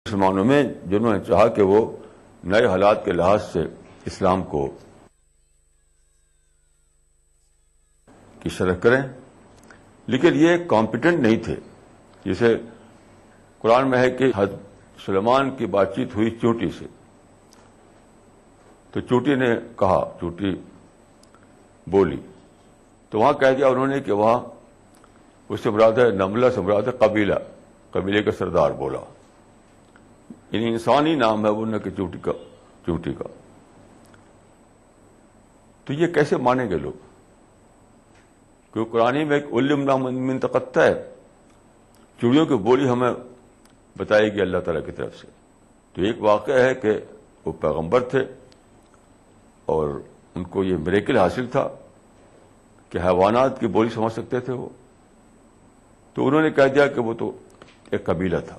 مسلمانوں میں جنہوں نے چاہا کہ وہ نئے حالات کے لحاظ سے اسلام کو کی شرح کریں، لیکن یہ کمپیٹنٹ نہیں تھے. جیسے قرآن میں ہے کہ حضرت سلیمان کی بات چیت ہوئی چونٹی سے، تو چونٹی نے کہا، چونٹی بولی، تو وہاں کہہ دیا انہوں نے کہ وہاں اس سے مراد ہے نملہ، سے مراد ہے قبیلہ، قبیلے کا سردار بولا. یعنی انسانی نام ہے وہ نہ کہ چونٹی کا. تو یہ کیسے مانیں گے لوگ؟ کیونکہ قرآن میں ایک علمنا من تقطع ہے، چڑیوں کی بولی ہمیں بتائی گئی اللہ تعالیٰ کی طرف سے. تو ایک واقعہ ہے کہ وہ پیغمبر تھے اور ان کو یہ میریکل حاصل تھا کہ حیوانات کی بولی سمجھ سکتے تھے وہ. تو انہوں نے کہہ دیا کہ وہ تو ایک قبیلہ تھا.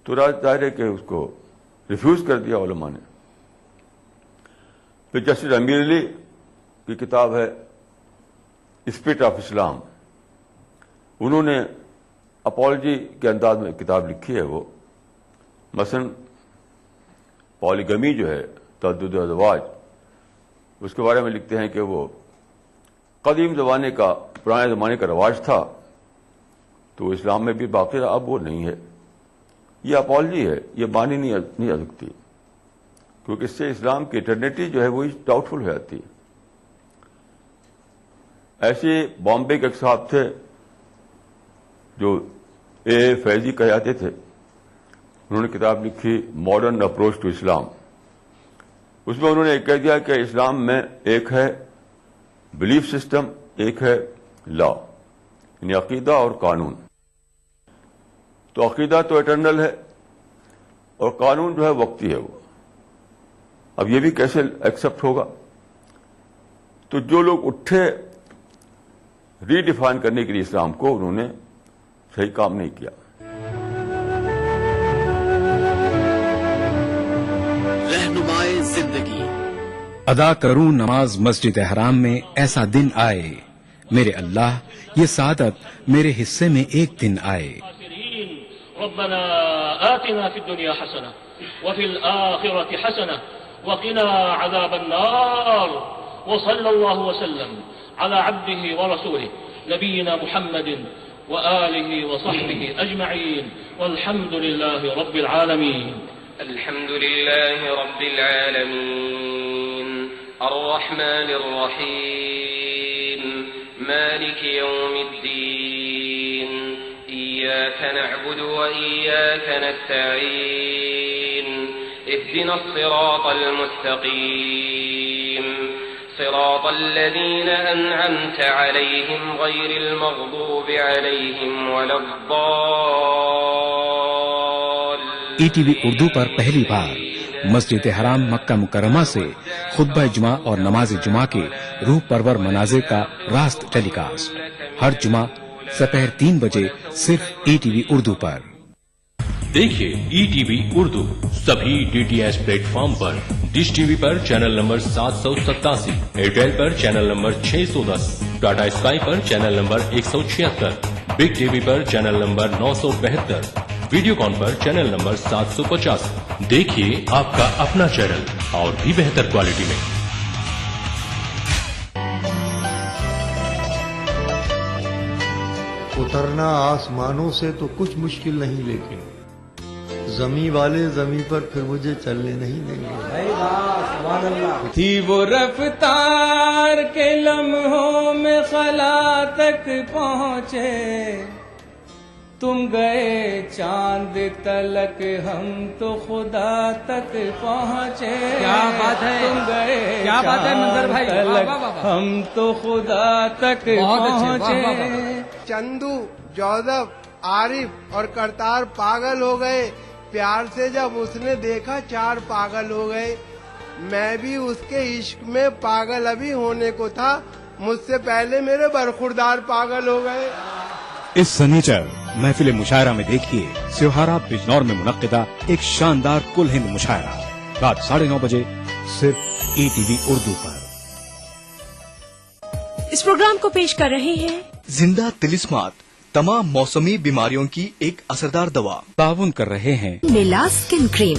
تو ظاہر ہے کہ اس کو ریفیوز کر دیا علماء نے. پھر جسٹس امیر علی کی کتاب ہے اسپرٹ آف اسلام، انہوں نے اپولوجی کے انداز میں کتاب لکھی ہے. وہ مثلا پالیگمی جو ہے، تعدد ازواج، اس کے بارے میں لکھتے ہیں کہ وہ قدیم زمانے کا، پرانے زمانے کا رواج تھا، تو اسلام میں بھی باقی رہا، اب وہ نہیں ہے. یہ اپولوجی ہے، یہ مانی نہیں آ سکتی، کیونکہ اس سے اسلام کی ایٹرنیٹی جو ہے وہی ڈاؤٹ فل ہو جاتی ہے. ایسے بامبے کے ایک صاحب تھے جو اے فیضی کہے جاتے تھے، انہوں نے کتاب لکھی ماڈرن اپروچ ٹو اسلام. اس میں انہوں نے کہہ دیا کہ اسلام میں ایک ہے بلیف سسٹم، ایک ہے لا، یعنی عقیدہ اور قانون. تو عقیدہ تو اٹرنل ہے اور قانون جو ہے وقتی ہے. وہ اب یہ بھی کیسے ایکسپٹ ہوگا؟ تو جو لوگ اٹھے ری ڈیفائن کرنے کے لیے اسلام کو، انہوں نے صحیح کام نہیں کیا. رہنمائے زندگی. ادا کروں نماز مسجد حرام میں، ایسا دن آئے میرے اللہ، یہ سعادت میرے حصے میں ایک دن آئے. ربنا آتنا في الدنيا حسنة وفي الآخرة حسنة وقنا عذاب النار. وصلى الله وسلم على عبده ورسوله نبينا محمد وآله وصحبه أجمعين والحمد لله رب العالمين. الحمد لله رب العالمين الرحمن الرحيم مالك يوم الدين إياك نعبد وإياك نستعين اهدنا الصراط المستقيم صراط الذين أنعمت عليهم غير المغضوب عليهم ولا الضالين. ای ٹی وی اردو پر پہلی بار مسجد حرام مکہ مکرمہ سے خطبہ جمعہ اور نماز جمعہ کے روح پرور مناظر کا راست ٹیلی کاسٹ ہر جمعہ دوپہر 3 بجے صرف ای ٹی وی اردو پر. دیکھیے ای ٹی وی اردو سبھی D T H platform پر. ڈش ٹی وی پر چینل نمبر 787، ایئرٹیل پر چینل نمبر 610، ٹاٹا اسکائی پر channel number 176، big T V پر چینل نمبر 972، ویڈیو کان پر چینل نمبر 750. دیکھیے آپ کا اپنا چینل اور بھی بہتر کوالٹی میں. اترنا آسمانوں سے تو کچھ مشکل نہیں، لیکن زمیں والے زمیں پر پھر مجھے چلنے نہیں دیں گے. تھی وہ رفتار کے لمحوں میں خلا تک پہنچے، تم گئے چاند تلک ہم تو خدا تک پہنچے. کیا بات ہے، تم گئے کیا بات ہے منظر بھائی، تلک ہم تو خدا تک پہنچے. چندو، جوزف، عارف اور کرتار پاگل ہو گئے. پیار سے جب اس نے دیکھا 4 پاگل ہو گئے. میں بھی اس کے عشق میں پاگل ابھی ہونے کو تھا، مجھ سے پہلے میرے برخوردار پاگل ہو گئے. اس سنیچر محفل مشاعرہ میں دیکھیے سیوہارا بجنور میں منعقدہ ایک شاندار کل ہند مشاعرہ رات 9:30 بجے صرف ای ٹی وی اردو پر. اس پروگرام کو پیش کر رہے ہیں زندہ تلسمات تمام موسمی بیماریوں کی ایک اثردار دوا تعاون کر رہے ہیں نیلا اسکن کریم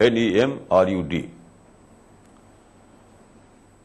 NEMRUD।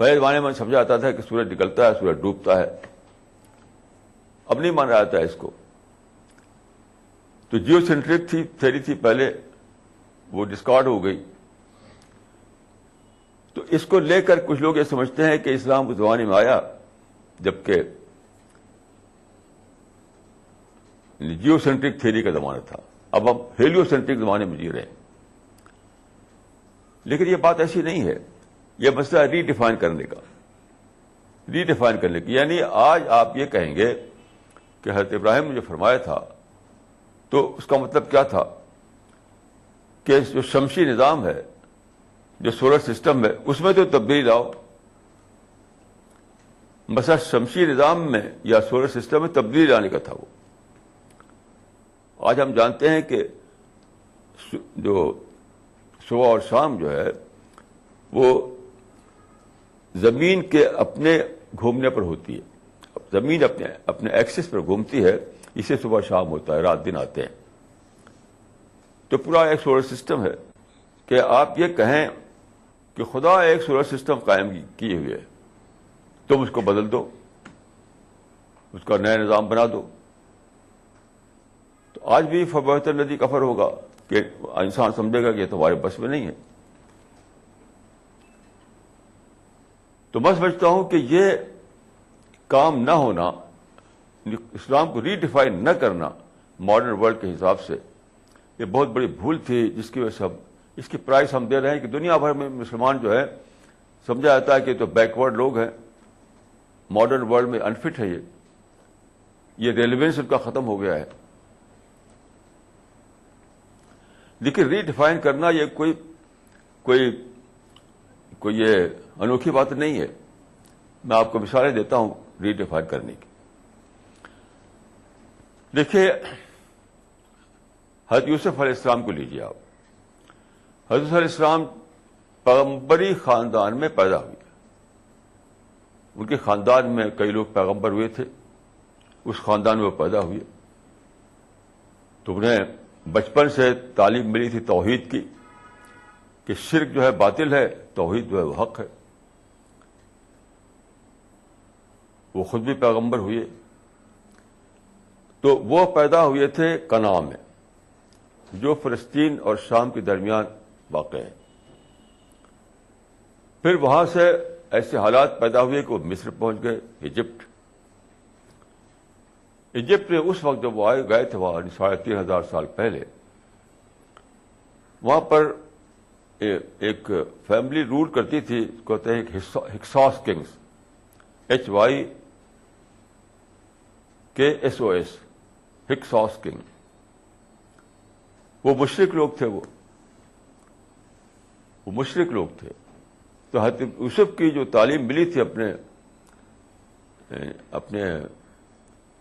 پہلے زمانے میں سمجھا جاتا تھا کہ سورج نکلتا ہے سورج ڈوبتا ہے، اب نہیں مانا جاتا ہے اس کو. تو جیو سینٹرک تھیوری تھی پہلے، وہ ڈسکارڈ ہو گئی. تو اس کو لے کر کچھ لوگ یہ سمجھتے ہیں کہ اسلام اس زمانے میں آیا جبکہ جیو سینٹرک تھیوری کا زمانہ تھا، اب ہم ہیلیو سینٹرک زمانے میں جی رہے ہیں. لیکن یہ بات ایسی نہیں ہے، یہ مسئلہ ری ڈیفائن کرنے کی. یعنی آج آپ یہ کہیں گے کہ حضرت ابراہیم نے جو فرمایا تھا تو اس کا مطلب کیا تھا کہ جو شمسی نظام ہے، جو سولر سسٹم ہے، اس میں تو تبدیلی لاؤ. مثلا شمسی نظام میں یا سولر سسٹم میں تبدیلی لانے کا تھا وہ. آج ہم جانتے ہیں کہ جو صبح اور شام جو ہے وہ زمین کے اپنے گھومنے پر ہوتی ہے. زمین اپنے ایکسس پر گھومتی ہے، اسے صبح شام ہوتا ہے، رات دن آتے ہیں. تو پورا ایک سولر سسٹم ہے. کہ آپ یہ کہیں کہ خدا ایک سولر سسٹم قائم کیے ہوئے ہے، تم اس کو بدل دو، اس کا نیا نظام بنا دو. تو آج بھی فبہت الذی کفر ہوگا کہ انسان سمجھے گا کہ یہ تمہارے بس میں نہیں ہے. تو میں سمجھتا ہوں کہ یہ کام نہ ہونا، اسلام کو ری ڈیفائن نہ کرنا ماڈرن ورلڈ کے حساب سے، یہ بہت بڑی بھول تھی، جس کی وجہ سے اس کی پرائز ہم دے رہے ہیں کہ دنیا بھر میں مسلمان جو ہے سمجھا جاتا ہے کہ تو بیکورڈ لوگ ہیں، ماڈرن ورلڈ میں انفٹ ہے. یہ ریلیونس ان کا ختم ہو گیا ہے. لیکن ری ڈیفائن کرنا یہ کوئی یہ انوکھی بات نہیں ہے. میں آپ کو مثالیں دیتا ہوں ری ڈیفائن کرنے کی. دیکھیے حضرت یوسف علیہ السلام کو لیجیے آپ. حضرت علیہ السلام پیغمبری خاندان میں پیدا ہوئے. ان کے خاندان میں کئی لوگ پیغمبر ہوئے تھے، اس خاندان میں وہ پیدا ہوئے. تو انہیں بچپن سے تعلیم ملی تھی توحید کی کہ شرک جو ہے باطل ہے، توحید جو ہے وہ حق ہے. وہ خود بھی پیغمبر ہوئے. تو وہ پیدا ہوئے تھے کنعان میں، جو فلسطین اور شام کے درمیان واقع ہے. پھر وہاں سے ایسے حالات پیدا ہوئے کہ وہ مصر پہنچ گئے، ایجپٹ میں اس وقت جب وہ گئے تھے وہاں 3,500 سال پہلے، وہاں پر ایک فیملی رول کرتی تھی، کہتے ہیں ہکساس کنگز، HYKSOS، ہکساس کنگ. وہ مشرک لوگ تھے، وہ مشرک لوگ تھے. تو حضرت یوسف کی جو تعلیم ملی تھی اپنے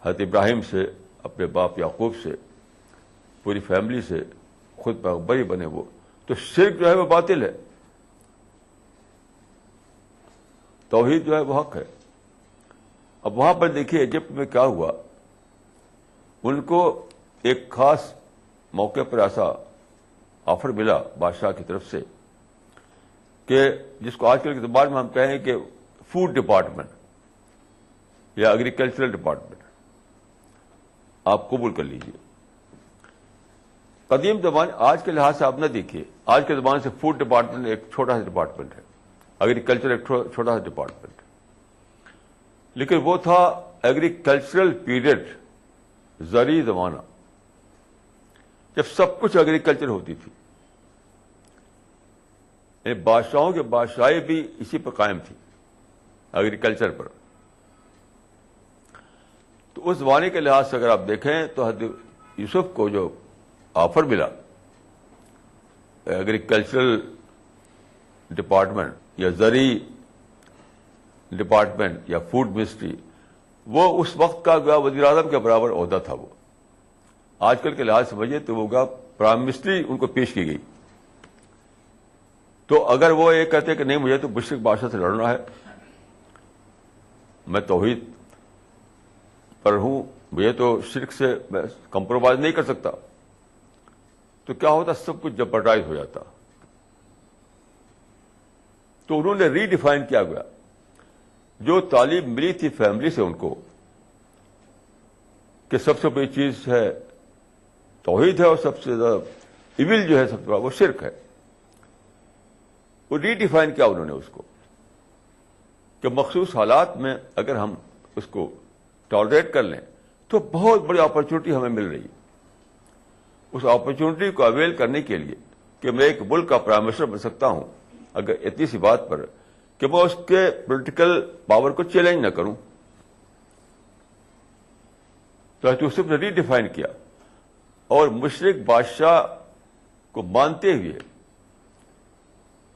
حضرت ابراہیم سے، اپنے باپ یعقوب سے، پوری فیملی سے، خود پیغمبر ہی بنے وہ. تو شرک جو ہے وہ باطل ہے، توحید جو ہے وہ حق ہے. اب وہاں پر دیکھیے ایجپٹ میں کیا ہوا. ان کو ایک خاص موقع پر ایسا آفر ملا بادشاہ کی طرف سے کہ جس کو آج کل کے زبان میں ہم کہیں کہ فوڈ ڈپارٹمنٹ یا ایگریکلچرل ڈپارٹمنٹ آپ قبول کر لیجیے. قدیم زبان آج کے لحاظ سے آپ نہ دیکھیے، آج کے زبان سے فوڈ ڈپارٹمنٹ ایک چھوٹا سا ڈپارٹمنٹ ہے، ایگریکلچر ایک چھوٹا سا ڈپارٹمنٹ. لیکن وہ تھا ایگریکلچرل پیریڈ، زرعی زمانہ، جب سب کچھ ایگریکلچر ہوتی تھی. یعنی بادشاہوں کی بادشاہی بھی اسی پر قائم تھی، ایگریکلچر پر. تو اس زمانے کے لحاظ سے اگر آپ دیکھیں تو حضرت یوسف کو جو آفر ملا ایگریکلچرل ڈپارٹمنٹ یا زرعی ڈپارٹمنٹ یا فوڈ منسٹری، وہ اس وقت کا گیا وزیر اعظم کے برابر عہدہ تھا. وہ آج کل کے لحاظ سمجھیے تو وہ گیا پرائم منسٹری ان کو پیش کی گئی. تو اگر وہ یہ کہتے کہ نہیں مجھے تو مشرک بادشاہ سے لڑنا ہے، میں توحید پر ہوں، مجھے تو شرک سے میں کمپرومائز نہیں کر سکتا، تو کیا ہوتا؟ سب کچھ جبرٹائز ہو جاتا. تو انہوں نے ری ڈیفائن کیا گیا جو تعلیم ملی تھی فیملی سے ان کو کہ سب سے بڑی چیز ہے توحید ہے اور سب سے زیادہ ایول جو ہے سب سے بڑا وہ شرک ہے، وہ ری ڈیفائن کیا انہوں نے اس کو کہ مخصوص حالات میں اگر ہم اس کو ٹالریٹ کر لیں تو بہت بڑی اپرچونٹی ہمیں مل رہی ہے. اس اپرچونٹی کو اویل کرنے کے لیے کہ میں ایک ملک کا پرائم منسٹر بن سکتا ہوں اگر اتنی سی بات پر کہ میں اس کے پولیٹیکل پاور کو چیلنج نہ کروں، تو یوسف نے ری ڈیفائن کیا اور مشرک بادشاہ کو مانتے ہوئے،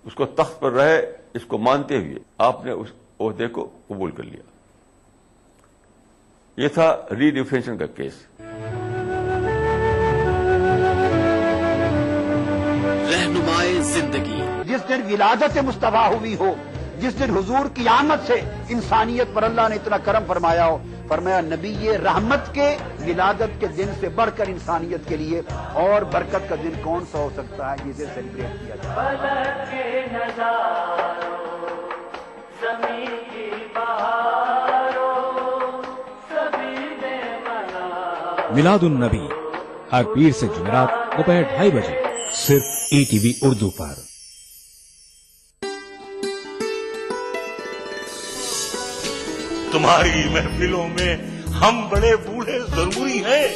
اس کو تخت پر رہے اس کو مانتے ہوئے آپ نے اس عہدے کو قبول کر لیا. یہ تھا ری ڈیفینیشن کا کیس. رہنمائے زندگی. جس دن ولادت مصطفیٰ ہوئی ہو، جس دن حضور کی آمد سے انسانیت پر اللہ نے اتنا کرم فرمایا ہو، فرمایا نبی رحمت کے ولادت کے دن سے بڑھ کر انسانیت کے لیے اور برکت کا دن کون سا ہو سکتا ہے جسے سیلیبریٹ کیا جائے. میلاد النبی ہر پیر سے جمعرات دوپہر 2:30 بجے صرف ETV اردو پر. تمہاری محفلوں میں ہم بڑے بوڑھے ضروری ہیں،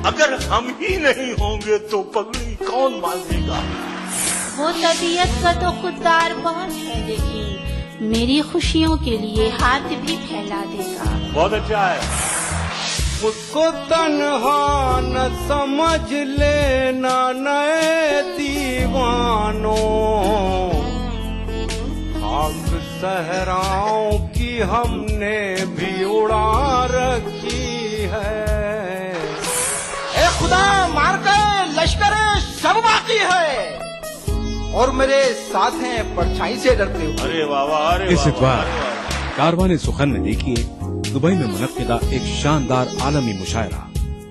اگر ہم ہی نہیں ہوں گے تو پگڑی کون باندھے گا؟ وہ طبیعت کا تو خوددار بہت ہے، لیکن میری خوشیوں کے لیے ہاتھ بھی پھیلا دے گا. بہت اچھا ہے. خود کو تنہا نہ سمجھ لینا نئے دیوانوں، خاک صحراؤں کی ہم نے بھی اڑا رکھی ہے. اے خدا مار کے لشکر سب باقی ہے اور میرے ساتھ ہیں پرچھائی سے ڈرتے ہوئے. ارے بابا، ارے اس اتوار کاروان سخن میں دیکھیے دبئی میں منعقدہ ایک شاندار عالمی مشاعرہ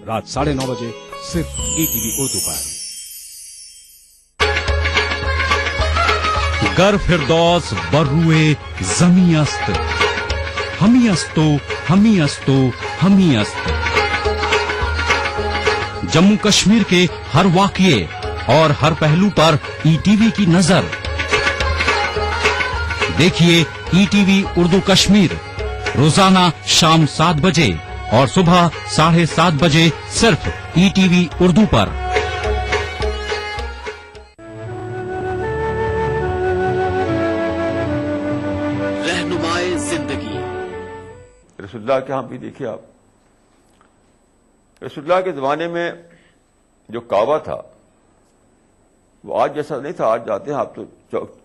رات 9:30 بجے صرف ETV اردو پر. گر فردوس بروئے زمیں است، ہمی استو ہمی استو ہمی است. جموں کشمیر کے ہر واقعے اور ہر پہلو پر ETV کی نظر. دیکھیے ETV اردو کشمیر روزانہ شام 7 بجے اور صبح 7:30 بجے صرف ETV اردو پر. رہنمائے زندگی. رسول اللہ کے ہاں بھی دیکھیے آپ، رسول اللہ کے زمانے میں جو کعبہ تھا وہ آج جیسا نہیں تھا. آج جاتے ہیں آپ تو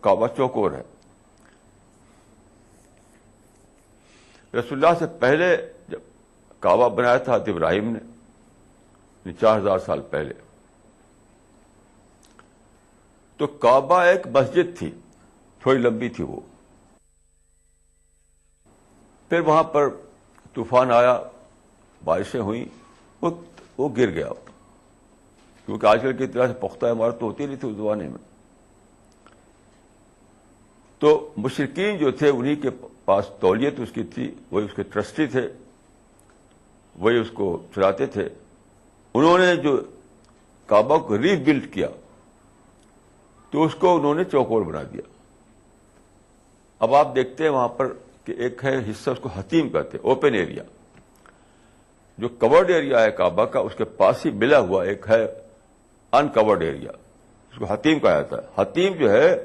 کعبہ چوکور ہے. رسول اللہ سے پہلے جب کعبہ بنایا تھا حضرت ابراہیم نے 4000 سال پہلے، تو کعبہ ایک مسجد تھی، تھوڑی لمبی تھی وہ. پھر وہاں پر طوفان آیا، بارشیں ہوئیں، وہ گر گیا، کیونکہ آج کل کی طرح سے پختہ عمارت تو ہوتی نہیں تھی اس زمانے میں. تو مشرکین جو تھے انہی کے پاس تولیت اس کی تھی، وہی اس کے ٹرسٹی تھے، وہی اس کو چلاتے تھے. انہوں نے جو کعبہ کو ری بلڈ کیا تو اس کو انہوں نے چوکور بنا دیا. اب آپ دیکھتے ہیں وہاں پر کہ ایک ہے حصہ، اس کو حتیم کہتے ہیں، اوپن ایریا. جو کورڈ ایریا ہے کعبہ کا اس کے پاس ہی ملا ہوا ایک ہے انکورڈ ایریا، اس کو حتیم کہا جاتا ہے. حتیم جو ہے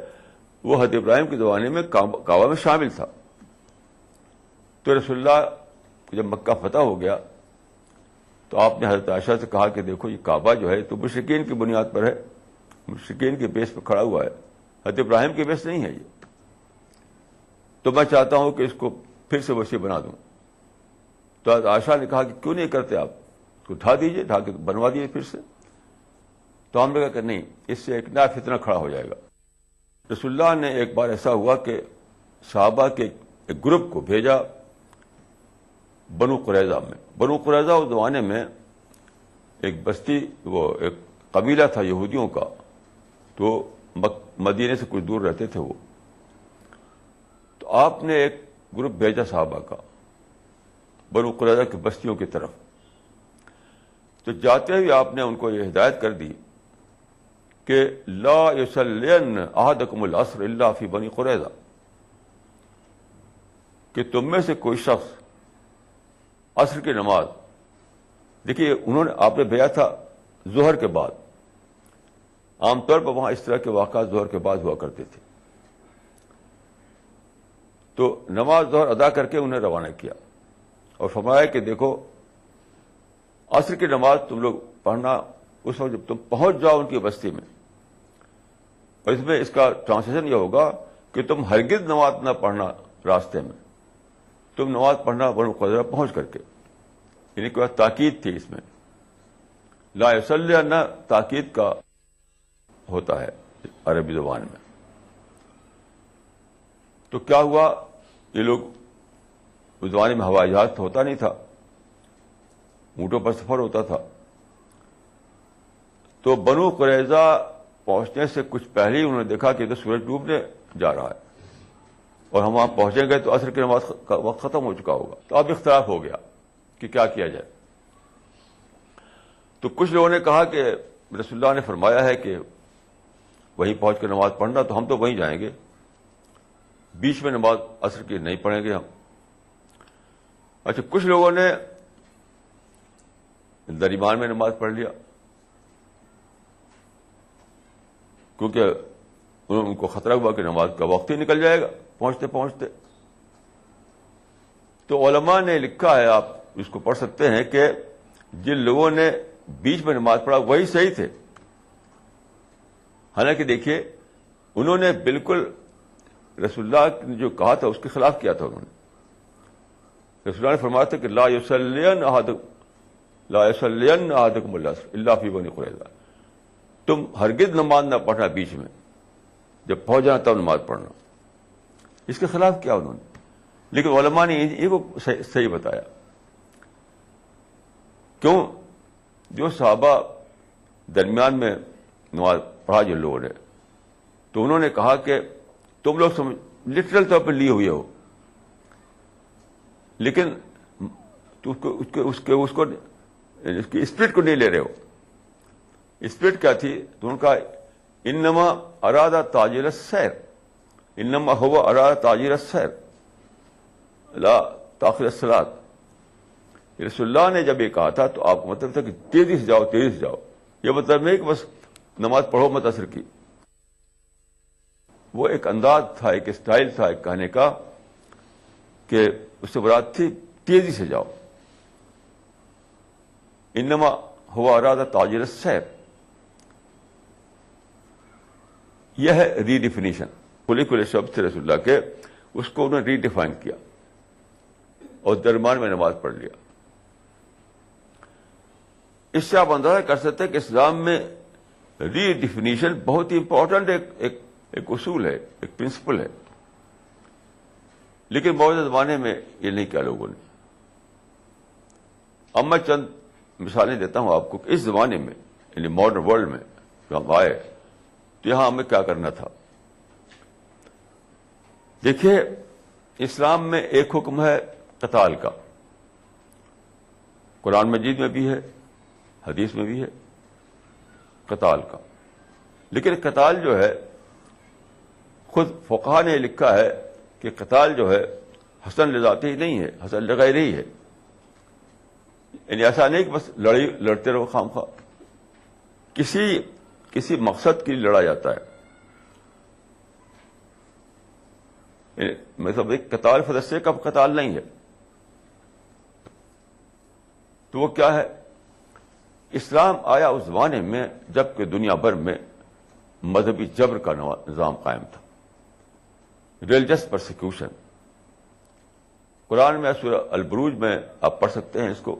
وہ حضرت ابراہیم کے زمانے میں کعبہ میں شامل تھا. تو رسول اللہ جب مکہ فتح ہو گیا تو آپ نے حضرت عائشہ سے کہا کہ دیکھو یہ کعبہ جو ہے تو مشرکین کی بنیاد پر ہے، مشرکین کے بیس پر کھڑا ہوا ہے، حضرت ابراہیم کے بیس نہیں ہے یہ. تو میں چاہتا ہوں کہ اس کو پھر سے وسیع بنا دوں. تو حضرت عائشہ نے کہا کہ کیوں نہیں کرتے آپ، اس کو ڈھا دیجیے، ڈھا کے بنوا دیجیے پھر سے. تو ہم نے کہا کہ نہیں، اس سے ایک نیا فتنہ کھڑا ہو جائے گا. رسول اللہ نے ایک بار ایسا ہوا کہ صحابہ کے ایک گروپ کو بھیجا بنو قریظہ میں. بنو قریظہ اس زمانے میں ایک بستی، وہ ایک قبیلہ تھا یہودیوں کا، تو مدینے سے کچھ دور رہتے تھے وہ. تو آپ نے ایک گروپ بھیجا صحابہ کا بنو قریظہ کی بستیوں کی طرف. تو جاتے ہوئے آپ نے ان کو یہ ہدایت کر دی کہ لا یصلین احدکم العصر الا فی بنی قریظہ، کہ تم میں سے کوئی شخص عصر کی نماز، دیکھیے انہوں نے آپ نے بھیجا تھا ظہر کے بعد، عام طور پر وہاں اس طرح کے واقعات ظہر کے بعد ہوا کرتے تھے، تو نماز ظہر ادا کر کے انہیں روانہ کیا اور فرمایا کہ دیکھو عصر کی نماز تم لوگ پڑھنا اس وقت جب تم پہنچ جاؤ ان کی بستی میں. اور اس میں اس کا ٹرانسلیشن یہ ہوگا کہ تم ہرگز نماز نہ پڑھنا راستے میں، تم نماز پڑھنا بنو قریظہ پہنچ کر کے. یعنی کہ تاکید تھی اس میں، لا یصلی نہ تاکید کا ہوتا ہے عربی زبان میں. تو کیا ہوا، یہ لوگ اس زمانے میں ہوائی جہاز تو ہوتا نہیں تھا، اونٹوں پر سفر ہوتا تھا. تو بنو قریظہ پہنچنے سے کچھ پہلے ہی انہوں نے دیکھا کہ تو سورج ڈوبنے جا رہا ہے اور ہم وہاں پہنچیں گے تو عصر کی نماز کا وقت ختم ہو چکا ہوگا. تو اب اختلاف ہو گیا کہ کیا کیا جائے. تو کچھ لوگوں نے کہا کہ رسول اللہ نے فرمایا ہے کہ وہیں پہنچ کے نماز پڑھنا، تو ہم تو وہیں جائیں گے، بیچ میں نماز عصر کی نہیں پڑھیں گے ہم. اچھا، کچھ لوگوں نے درمیان میں نماز پڑھ لیا کیونکہ ان کو خطرہ ہوا کہ نماز کا وقت ہی نکل جائے گا پہنچتے پہنچتے. تو علماء نے لکھا ہے، آپ اس کو پڑھ سکتے ہیں، کہ جن لوگوں نے بیچ میں نماز پڑھا وہی صحیح تھے. حالانکہ دیکھیے انہوں نے بالکل رسول اللہ نے جو کہا تھا اس کے خلاف کیا تھا. انہوں نے رسول اللہ نے فرمایا تھا کہ لا یصلین احدکم العصر الا فی بنی قریظہ، تم ہرگز نماز نہ پڑھنا بیچ میں، جب پہنچ جانا تب نماز پڑھنا. اس کے خلاف کیا انہوں نے، لیکن علماء نے یہ کو صحیح بتایا. کیوں؟ جو صحابہ درمیان میں نماز پڑھا جن لوگوں نے، تو انہوں نے کہا کہ تم لوگ لٹرل طور پہ لیے ہوئے ہو، لیکن اس کی اسپرٹ کو نہیں لے رہے ہو. اسپرٹ کیا تھی؟ تو ان کا انما ارادہ تاجر السیر، انما هو ارادہ تاجر السیر لا تاخیر الصلاۃ. رسول اللہ نے جب یہ کہا تھا تو آپ کو مطلب تھا کہ تیزی سے جاؤ تیزی سے جاؤ. یہ مطلب نہیں کہ بس نماز پڑھو مت عصر کی. وہ ایک انداز تھا، ایک اسٹائل تھا ایک کہنے کا، کہ اس سے مراد تھی تیزی سے جاؤ. انما ہوا ارادہ تاجر السیر. یہ ہے ری ڈیفینیشن. کھلے کھلے شبد تھے رسول اللہ کے، اس کو انہوں نے ری ڈیفائن کیا اور درمیان میں نماز پڑھ لیا. اس سے آپ اندازہ کر سکتے ہیں کہ اسلام میں ری ڈیفینیشن بہت ہی امپورٹنٹ ایک اصول ہے، ایک پرنسپل ہے. لیکن موجودہ زمانے میں یہ نہیں کیا لوگوں نے. اب میں چند مثالیں دیتا ہوں آپ کو کہ اس زمانے میں، یعنی ماڈرن ورلڈ میں جو ہم آئے تو یہاں ہمیں کیا کرنا تھا. دیکھیے اسلام میں ایک حکم ہے قتال کا، قرآن مجید میں بھی ہے، حدیث میں بھی ہے قتال کا. لیکن قتال جو ہے، خود فقہا نے لکھا ہے کہ قتال جو ہے حسن لذاتی ہی نہیں ہے، حسن لغیر ہی ہے. یعنی ایسا نہیں کہ بس لڑتے رہو خام خواہ، کسی مقصد کے لیے لڑا جاتا ہے. مطلب ایک قتال فدسے کا قتال نہیں ہے. تو وہ کیا ہے؟ اسلام آیا اس زمانے میں جب کہ دنیا بھر میں مذہبی جبر کا نظام قائم تھا، ریلیجس پرسیکیوشن. قرآن میں سورہ البروج میں آپ پڑھ سکتے ہیں اس کو.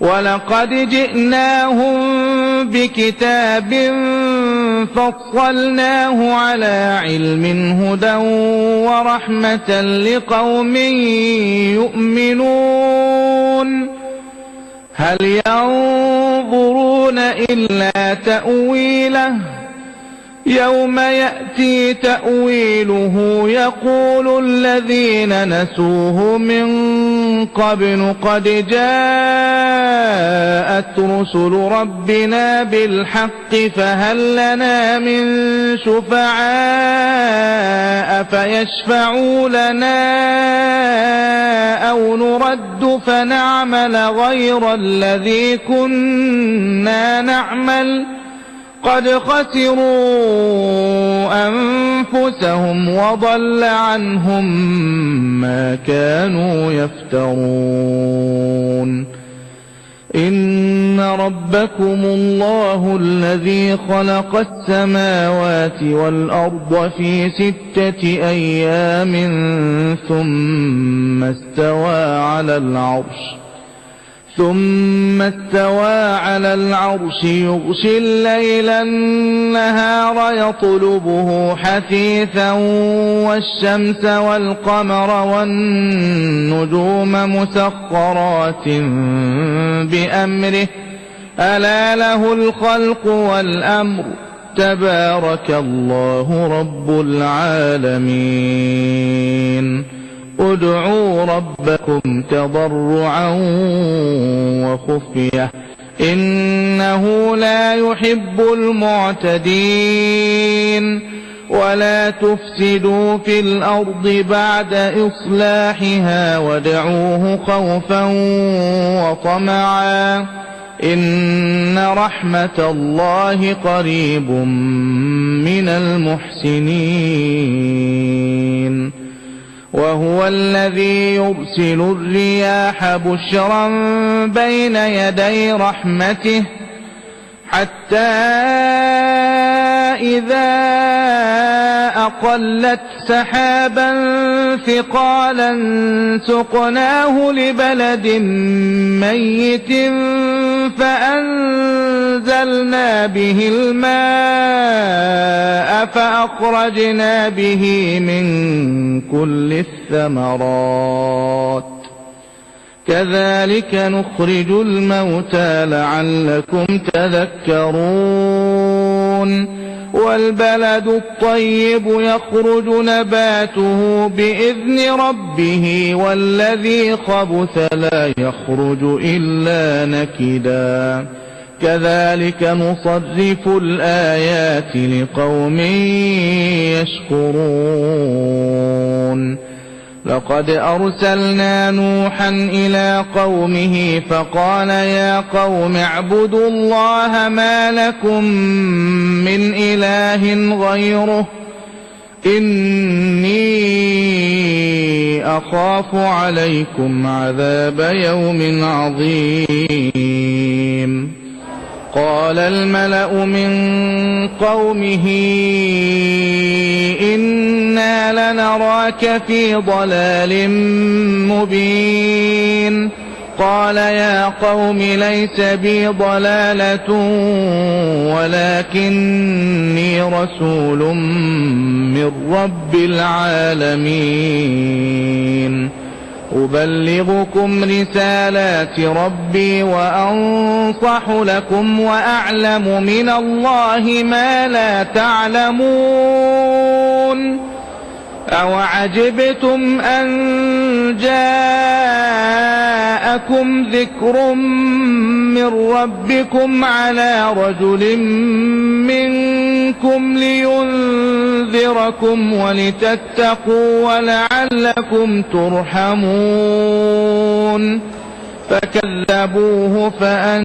ولقد جئناهم بكتاب فصلناه على علم هدى ورحمة لقوم يؤمنون هل ينظرون إلا تأويله يوم يأتي تأويله يقول الذين نسوه من قبل قد جاءت رسل ربنا بالحق فهل لنا من شفعاء فيشفعوا لنا أو نرد فنعمل غير الذي كنا نعمل قد خسروا أنفسهم وضل عنهم ما كانوا يفترون إن ربكم الله الذي خلق السماوات والأرض في 6 أيام ثم استوى على العرش يغشي الليل النهار يطلبه حثيثا والشمس والقمر والنجوم مسخرات بأمره ألا له الخلق والأمر تبارك الله رب العالمين ادعوا ربكم تضرعا وخفية إنه لا يحب المعتدين ولا تفسدوا في الأرض بعد إصلاحها وادعوه خوفا وطمعا إن رحمة الله قريب من المحسنين وهو الذي يرسل الرياح بشرا بين يدي رحمته حتى إذا أقلت سحابا ثقالا سقناه لبلد ميت فأنزلنا به الماء فأخرجنا به من كل الثمرات كذلك نخرج الموتى لعلكم تذكرون والبلد الطيب يخرج نباته بإذن ربه والذي خبث لا يخرج إلا نكدا كذلك نصرف الآيات لقوم يشكرون لقد أرسلنا نوحا إلى قومه فقال يا قوم اعبدوا الله ما لكم من إله غيره إني أخاف عليكم عذاب يوم عظيم قال الملأ من قومه إنا لنراك في ضلال مبين قال يا قوم ليس بي ضلالة ولكني رسول من رب العالمين أبلغكم رسالات ربي وأنصح لكم وأعلم من الله ما لا تعلمون أوعجبتم أن جاءكم ذكر من ربكم على رجل منكم لينذركم ولتتقوا ولعلكم ترحمون فكذبوه